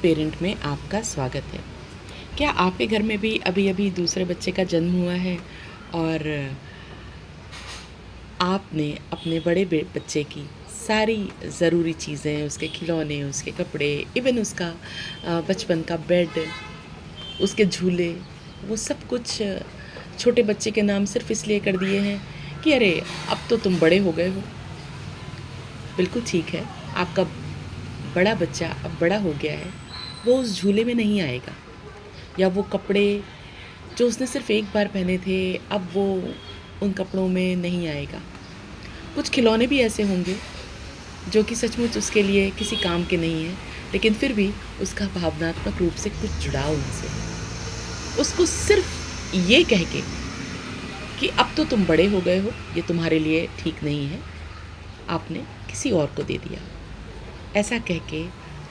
Parent में आपका स्वागत है। क्या आपके घर में भी अभी-अभी दूसरे बच्चे का जन्म हुआ है और आपने अपने बड़े बच्चे की सारी ज़रूरी चीज़ें, उसके खिलौने, उसके कपड़े, इवन उसका बचपन का बेड, उसके झूले, वो सब कुछ छोटे बच्चे के नाम सिर्फ़ इसलिए कर दिए हैं कि अरे अब तो तुम बड़े हो गए हो। बिल्कुल ठीक है, आपका बड़ा बच्चा अब बड़ा हो गया है, वो उस झूले में नहीं आएगा, या वो कपड़े जो उसने सिर्फ़ एक बार पहने थे, अब वो उन कपड़ों में नहीं आएगा। कुछ खिलौने भी ऐसे होंगे जो कि सचमुच उसके लिए किसी काम के नहीं हैं, लेकिन फिर भी उसका भावनात्मक रूप से कुछ जुड़ाव उनसे है। उसको सिर्फ़ ये कह के कि अब तो तुम बड़े हो गए हो, ये तुम्हारे लिए ठीक नहीं है, आपने किसी और को दे दिया। ऐसा कह के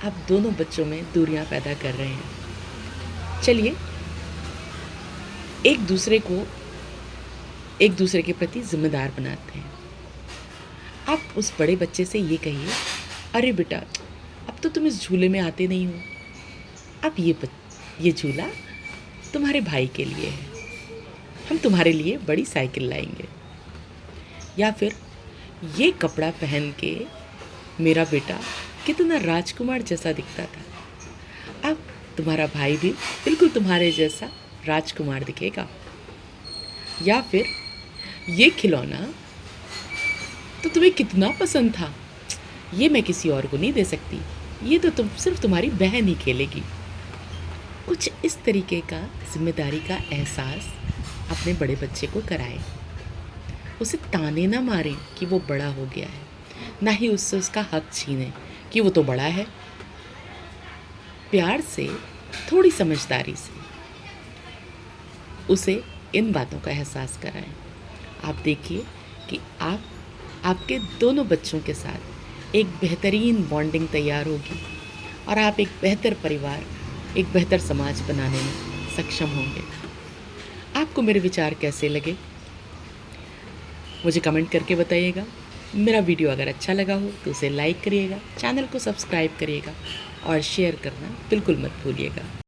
आप दोनों बच्चों में दूरियां पैदा कर रहे हैं। चलिए, एक दूसरे को एक दूसरे के प्रति ज़िम्मेदार बनाते हैं। आप उस बड़े बच्चे से ये कहिए, अरे बेटा, अब तो तुम इस झूले में आते नहीं हो, अब ये झूला तुम्हारे भाई के लिए है, हम तुम्हारे लिए बड़ी साइकिल लाएंगे। या फिर ये कपड़ा पहन के मेरा बेटा कितना राजकुमार जैसा दिखता था, अब तुम्हारा भाई भी बिल्कुल तुम्हारे जैसा राजकुमार दिखेगा। या फिर ये खिलौना तो तुम्हें कितना पसंद था, ये मैं किसी और को नहीं दे सकती, ये तो सिर्फ तुम्हारी बहन ही खेलेगी। कुछ इस तरीके का जिम्मेदारी का एहसास अपने बड़े बच्चे को कराएं। उसे ताने ना मारें कि वो बड़ा हो गया है, ना ही उससे उसका हक छीनें कि वो तो बड़ा है। प्यार से, थोड़ी समझदारी से उसे इन बातों का एहसास कराएं। आप देखिए कि आपके दोनों बच्चों के साथ एक बेहतरीन बॉन्डिंग तैयार होगी और आप एक बेहतर परिवार, एक बेहतर समाज बनाने में सक्षम होंगे। आपको मेरे विचार कैसे लगे, मुझे कमेंट करके बताइएगा। मेरा वीडियो अगर अच्छा लगा हो तो उसे लाइक करिएगा, चैनल को सब्सक्राइब करिएगा और शेयर करना बिल्कुल मत भूलिएगा।